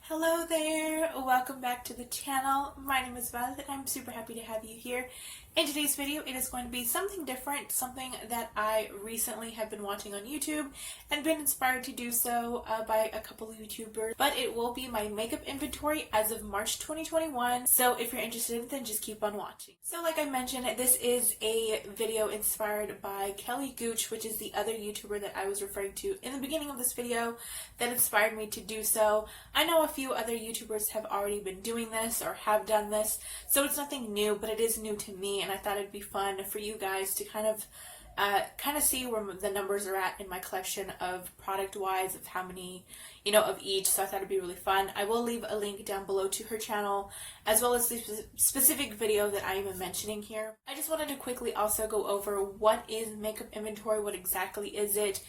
Hello there, welcome back to the channel. My name is Violet and I'm super happy to have you here. In today's video, it is going to be something different, something that I recently have been watching on YouTube and been inspired to do so by a couple of YouTubers. But it will be my makeup inventory as of March 2021, so if you're interested, then just keep on watching. So like I mentioned, this is a video inspired by Kelly Gooch, which is the other YouTuber that I was referring to in the beginning of this video that inspired me to do so. I know a few other YouTubers have already been doing this or have done this, so it's nothing new, but it is new to me, and I thought it'd be fun for you guys to kind of see where the numbers are at in my collection of product-wise, of how many, of each, so I thought it'd be really fun. I will leave a link down below to her channel, as well as the specific video that I am mentioning here. I just wanted to quickly also go over what is makeup inventory, what exactly is it,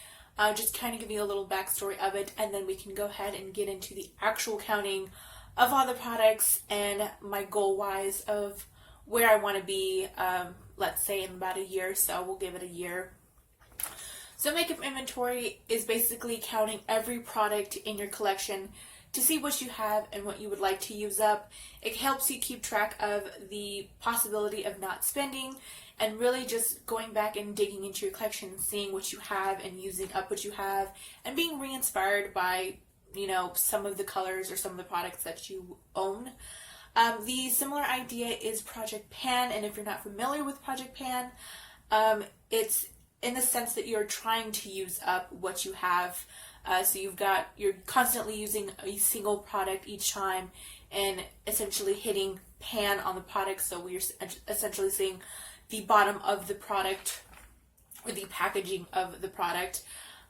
just kind of give you a little backstory of it, and then we can go ahead and get into the actual counting of all the products and my goal-wise of where I want to be, let's say in about a year, so we'll give it a year. So makeup inventory is basically counting every product in your collection to see what you have and what you would like to use up. It helps you keep track of the possibility of not spending and really just going back and digging into your collection and seeing what you have and using up what you have and being re-inspired by, some of the colors or some of the products that you own. The similar idea is Project Pan, and if you're not familiar with Project Pan, it's in the sense that you're trying to use up what you have. So you're constantly using a single product each time and essentially hitting pan on the product, so we're essentially seeing the bottom of the product or the packaging of the product.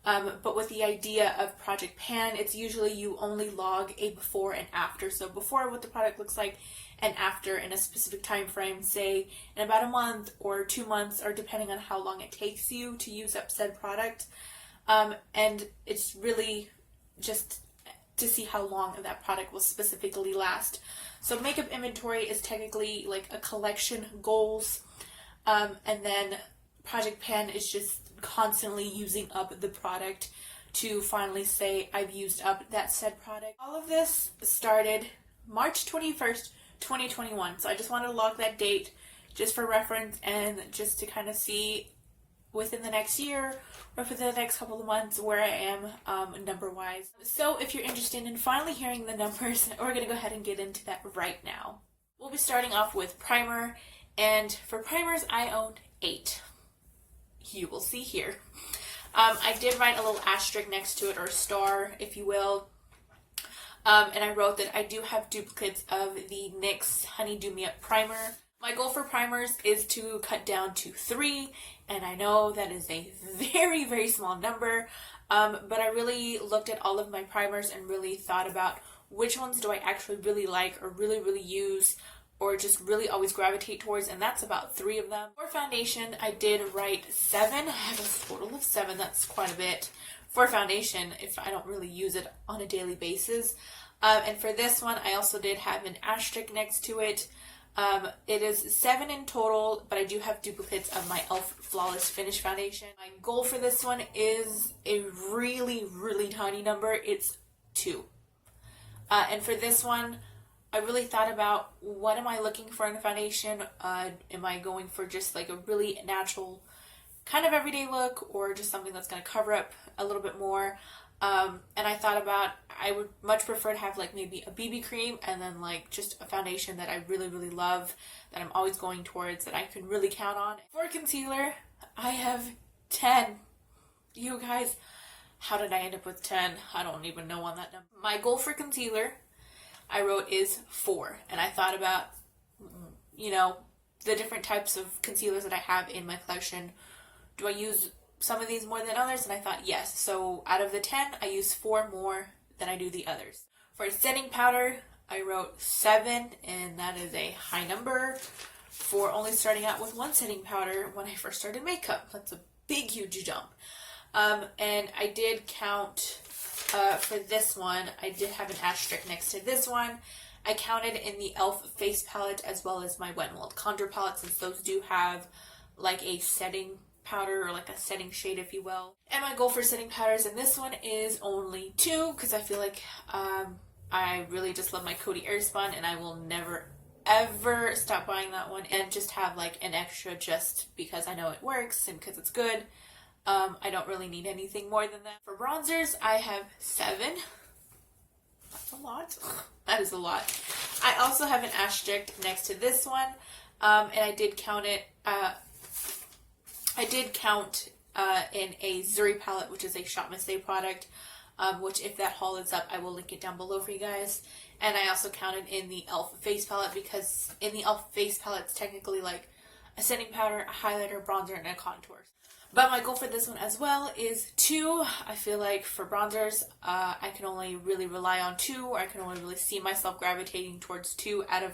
But with the idea of Project Pan, it's usually you only log a before and after. So before, what the product looks like, and after in a specific time frame, say in about a month or 2 months, or depending on how long it takes you to use up said product. And it's really just to see how long that product will specifically last. So makeup inventory is technically like a collection goals, and then Project Pan is just constantly using up the product to finally say I've used up that said product. All of this started March 21st, 2021. So I just wanted to log that date just for reference and just to kind of see within the next year or for the next couple of months where I am number wise. So if you're interested in finally hearing the numbers, we're going to go ahead and get into that right now. We'll be starting off with primer, and for primers I owned 8. You will see here. I did write a little asterisk next to it, or star if you will, and I wrote that I do have duplicates of the NYX Honey Do Me Up primer. My goal for primers is to cut down to 3, and I know that is a very, very small number, but I really looked at all of my primers and really thought about which ones do I actually really like or really, really use, or just really always gravitate towards, and that's about 3 of them. For foundation, I did write 7. I have a total of 7. That's quite a bit for foundation if I don't really use it on a daily basis. And for this one, I also did have an asterisk next to it. It is 7 in total, but I do have duplicates of my e.l.f. Flawless Finish Foundation. My goal for this one is a really, really tiny number. It's 2. And for this one, I really thought about what am I looking for in a foundation. Am I going for just like a really natural kind of everyday look, or just something that's going to cover up a little bit more? And I thought about, I would much prefer to have like maybe a BB cream and then like just a foundation that I really, really love, that I'm always going towards, that I can really count on. For concealer, I have 10. You guys, how did I end up with 10? I don't even know on that number. My goal for concealer, I wrote, is 4, and I thought about, the different types of concealers that I have in my collection. Do I use some of these more than others? And I thought yes. So out of the 10, I use 4 more than I do the others. For setting powder, I wrote 7, and that is a high number for only starting out with 1 setting powder when I first started makeup. That's a big, huge jump. And I did count. For this one, I did have an asterisk next to this one. I counted in the e.l.f. face palette as well as my Wet n Wild contour palette, since those do have like a setting powder, or like a setting shade if you will. And my goal for setting powders in this one is only 2, because I feel like I really just love my Coty Airspun, and I will never ever stop buying that one and just have like an extra just because I know it works and because it's good. I don't really need anything more than that. For bronzers, I have 7. That's a lot. That is a lot. I also have an asterisk next to this one, and I did count it. I did count in a Zuri palette, which is a ShopMissA product, which if that haul is up, I will link it down below for you guys. And I also counted in the e.l.f. face palette, because in the e.l.f. face palette, it's technically like a setting powder, a highlighter, bronzer, and a contour. But my goal for this one as well is 2. I feel like for bronzers, I can only really rely on 2, or I can only really see myself gravitating towards 2 out of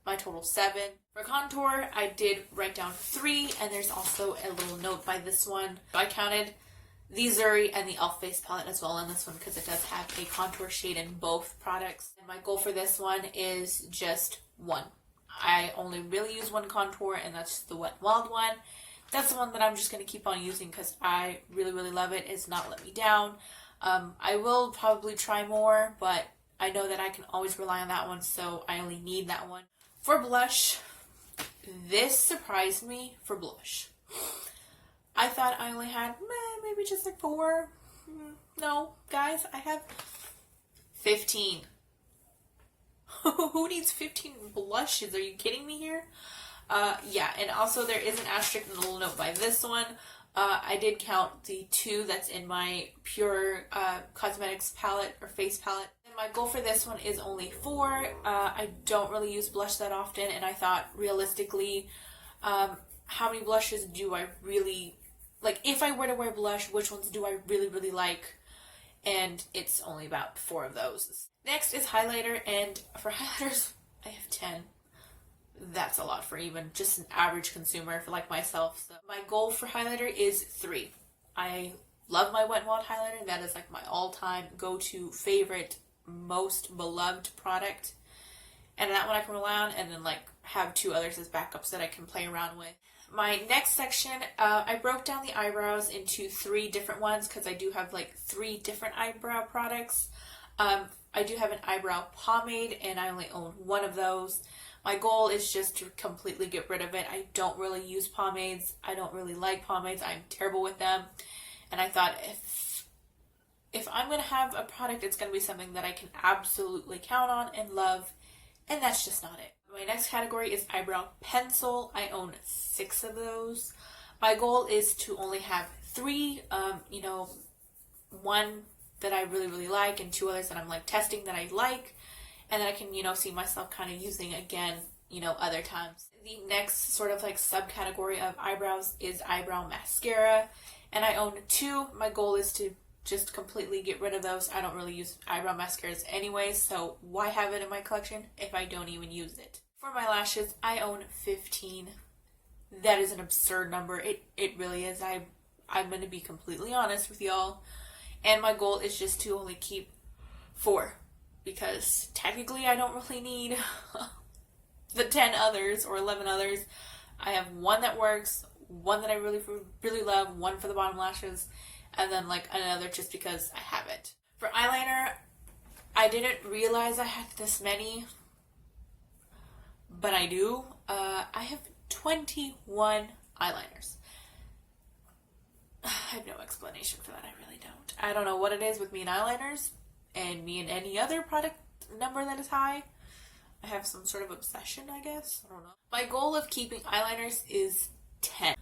my total 7. For contour, I did write down 3, and there's also a little note by this one. I counted the Zuri and the e.l.f. face palette as well in this one because it does have a contour shade in both products. And my goal for this one is just 1. I only really use 1 contour, and that's the Wet n Wild one. That's the one that I'm just going to keep on using because I really, really love it. It's not let me down. I will probably try more, but I know that I can always rely on that one, so I only need that one. For blush, this surprised me for blush. I thought I only had maybe just like 4. No, guys, I have 15. Who needs 15 blushes? Are you kidding me here? Yeah, and also there is an asterisk and a little note by this one. I did count the 2 that's in my Pure Cosmetics palette or face palette. And my goal for this one is only 4. I don't really use blush that often, and I thought realistically, how many blushes do I really like? If I were to wear blush, which ones do I really, really like? And it's only about 4 of those. Next is highlighter, and for highlighters, I have 10. That's a lot for even just an average consumer like myself. So my goal for highlighter is 3. I love my Wet n Wild highlighter. That is like my all-time go-to favorite, most beloved product. And that one I can rely on, and then like have 2 others as backups that I can play around with. My next section, I broke down the eyebrows into 3 different ones because I do have like 3 different eyebrow products. I do have an eyebrow pomade, and I only own 1 of those. My goal is just to completely get rid of it. I don't really use pomades. I don't really like pomades. I'm terrible with them. And I thought if I'm going to have a product, it's going to be something that I can absolutely count on and love. And that's just not it. My next category is eyebrow pencil. I own 6 of those. My goal is to only have 3, 1 that I really, really like, and 2 others that I'm like testing that I like. And then I can, see myself kind of using again, other times. The next sort of like subcategory of eyebrows is eyebrow mascara. And I own 2. My goal is to just completely get rid of those. I don't really use eyebrow mascaras anyways, so why have it in my collection if I don't even use it? For my lashes, I own 15. That is an absurd number. It really is. I'm going to be completely honest with y'all. And my goal is just to only keep 4. Because technically I don't really need the 10 others or 11 others. I have 1 that works, 1 that I really, really love, 1 for the bottom lashes, and then like another just because I have it. For eyeliner, I didn't realize I had this many, but I do. I have 21 eyeliners. I have no explanation for that. I really don't. I don't know what it is with me and eyeliners. And me and any other product number that is high. I have some sort of obsession, I guess. I don't know. My goal of keeping eyeliners is 10.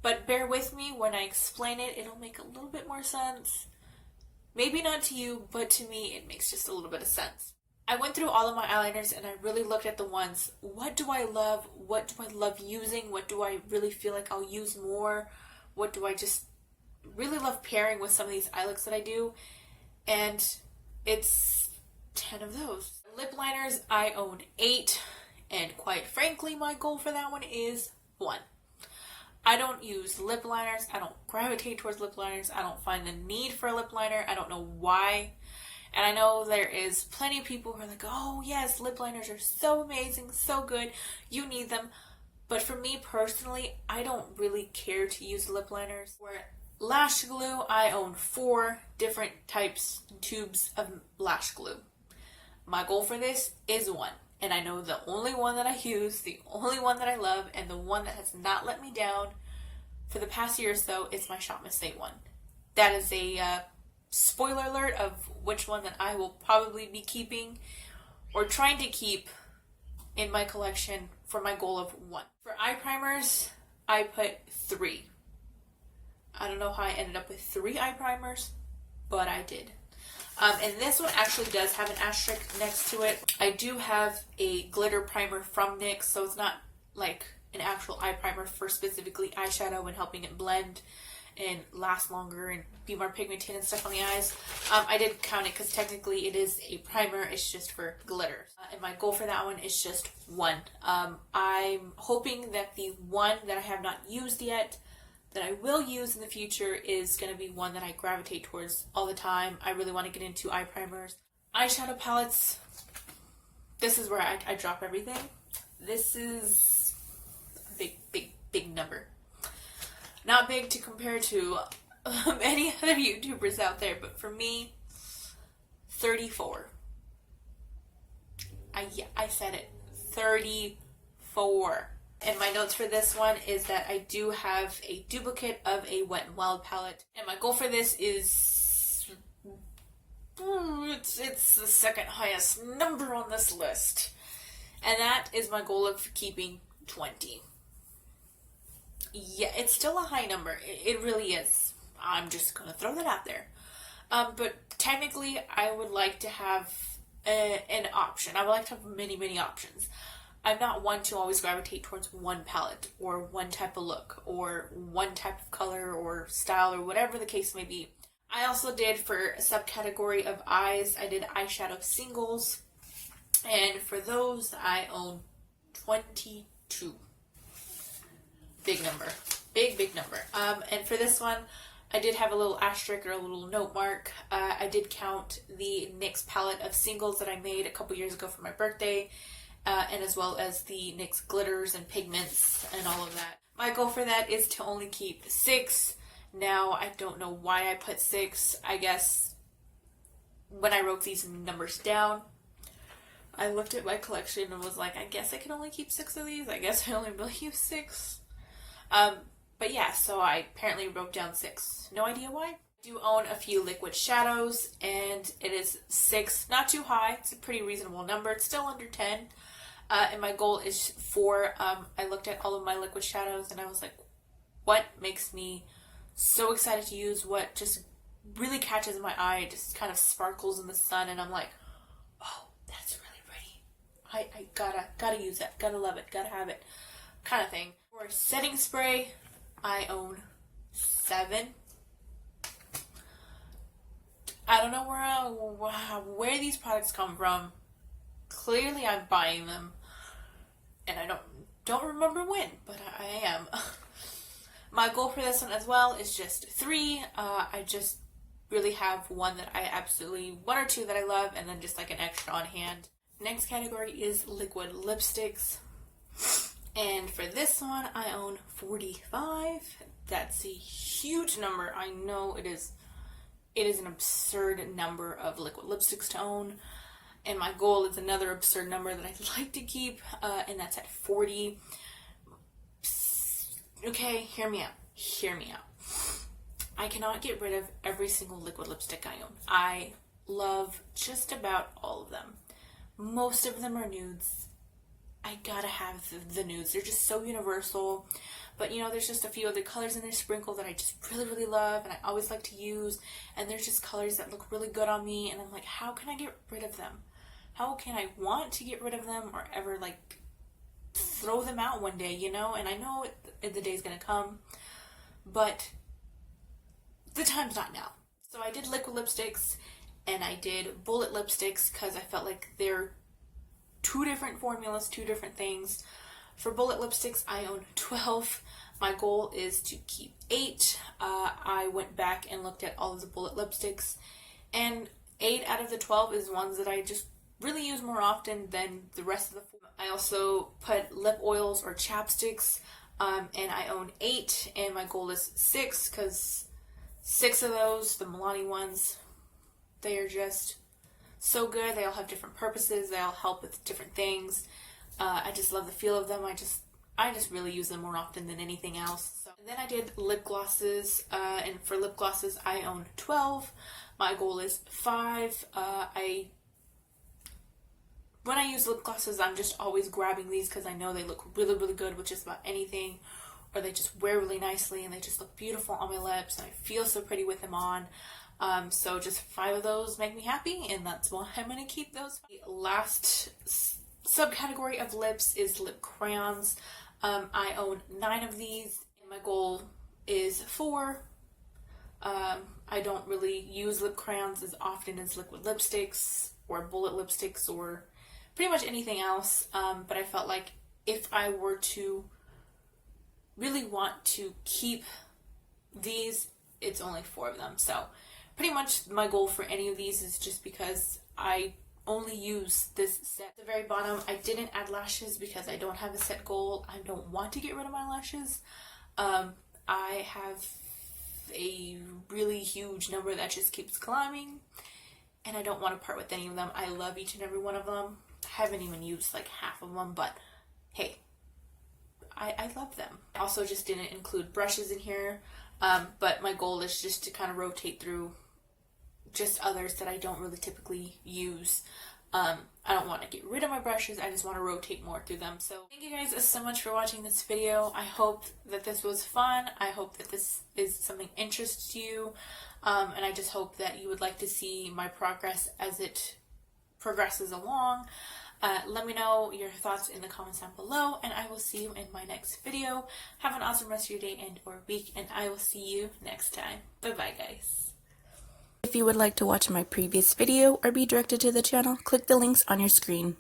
But bear with me when I explain it. It'll make a little bit more sense. Maybe not to you, but to me it makes just a little bit of sense. I went through all of my eyeliners and I really looked at the ones. What do I love? What do I love using? What do I really feel like I'll use more? What do I just really love pairing with some of these eye looks that I do? And it's 10 of those. Lip liners, I own 8, and quite frankly, my goal for that one is 1. I don't use lip liners. I don't gravitate towards lip liners. I don't find the need for a lip liner. I don't know why. And I know there is plenty of people who are like, oh yes, lip liners are so amazing, so good. You need them. But for me personally, I don't really care to use lip liners. For lash glue, I own 4 different types, tubes of lash glue. My goal for this is one. And I know the only one that I use, the only one that I love, and the one that has not let me down for the past year or so is my ShopMissA one. That is a spoiler alert of which one that I will probably be keeping or trying to keep in my collection for my goal of one. For eye primers, I put 3. I don't know how I ended up with 3 eye primers, but I did. And this one actually does have an asterisk next to it. I do have a glitter primer from NYX, so it's not like an actual eye primer for specifically eyeshadow and helping it blend and last longer and be more pigmented and stuff on the eyes. I did count it because technically it is a primer. It's just for glitter. And my goal for that one is just 1. I'm hoping that the one that I have not used yet that I will use in the future is going to be one that I gravitate towards all the time. I really want to get into eye primers. Eyeshadow palettes, this is where I drop everything. This is a big number. Not big to compare to any other YouTubers out there, but for me, 34. I said it, 34. And my notes for this one is that I do have a duplicate of a Wet n Wild palette. And my goal for this is... it's the second highest number on this list. And that is my goal of keeping 20. Yeah, it's still a high number. It really is. I'm just going to throw that out there. But technically, I would like to have an option. I would like to have many options. I'm not one to always gravitate towards one palette or one type of look or one type of color or style or whatever the case may be. I also did, for a subcategory of eyes, I did eyeshadow singles. And for those, I own 22. Big number. Big number. And for this one, I did have a little asterisk or a little note mark. I did count the NYX palette of singles that I made a couple years ago for my birthday. And as well as the NYX glitters and pigments and all of that. My goal for that is to only keep 6. Now, I don't know why I put 6. I guess when I wrote these numbers down, I looked at my collection and was like, I guess I can only keep 6 of these. I guess I only really use 6. But yeah, so I apparently wrote down 6. No idea why. I do own a few liquid shadows, and it is 6. Not too high. It's a pretty reasonable number. It's still under 10. And my goal is 4. I looked at all of my liquid shadows and I was like, what makes me so excited to use? What just really catches my eye? It just kind of sparkles in the sun and I'm like, oh, that's really pretty. I gotta use that. Gotta love it. Gotta have it. Kind of thing. For setting spray, I own 7. I don't know where these products come from. Clearly I'm buying them, and I don't remember when, but I am. My goal for this one as well is just 3. I just really have one that I absolutely, 1 or 2 that I love, and then just like an extra on hand. Next category is liquid lipsticks, and for this one I own 45. That's a huge number. I know it is. It is an absurd number of liquid lipsticks to own. And my goal is another absurd number that I'd like to keep, and that's at 40. Okay, hear me out. I cannot get rid of every single liquid lipstick I own. I love just about all of them. Most of them are nudes. I gotta have the nudes. They're just so universal. But you know, there's just a few other colors in there sprinkled that I just really love and I always like to use. And there's just colors that look really good on me. And I'm like, how can I get rid of them? How can I want to get rid of them or ever like throw them out one day, you know? And I know the day's gonna come, but the time's not now. So I did liquid lipsticks and I did bullet lipsticks because I felt like they're 2 different formulas, 2 different things. For bullet lipsticks, I own 12. My goal is to keep 8. I went back and looked at all of the bullet lipsticks, and 8 out of the 12 is ones that I just really use more often than the rest of the 4. I also put lip oils or chapsticks, and I own 8, and my goal is 6, because 6 of those, the Milani ones, they are just so good. They all have different purposes. They all help with different things. I just love the feel of them. I just really use them more often than anything else. So, and then I did lip glosses, and for lip glosses I own 12. My goal is 5. When I use lip glosses, I'm just always grabbing these because I know they look really, really good with just about anything, or they just wear really nicely and they just look beautiful on my lips and I feel so pretty with them on. So just 5 of those make me happy, and that's why I'm going to keep those. The last subcategory of lips is lip crayons. I own 9 of these, and my goal is 4. I don't really use lip crayons as often as liquid lipsticks or bullet lipsticks or pretty much anything else, but I felt like if I were to really want to keep these, it's only 4 of them. So pretty much my goal for any of these is just because I only use this set. At the very bottom, I didn't add lashes because I don't have a set goal. I don't want to get rid of my lashes. I have a really huge number that just keeps climbing, and I don't want to part with any of them. I love each and every one of them. I haven't even used like half of them, but hey, I love them. I also just didn't include brushes in here, but my goal is just to kind of rotate through just others that I don't really typically use. I don't want to get rid of my brushes, I just want to rotate more through them. So thank you guys so much for watching this video. I hope that this was fun. I hope that this is something interests you, and I just hope that you would like to see my progress as it progresses along. Let me know your thoughts in the comments down below, and I will see you in my next video. Have an awesome rest of your day and or week, and I will see you next time. Bye bye, guys. If you would like to watch my previous video or be directed to the channel, click the links on your screen.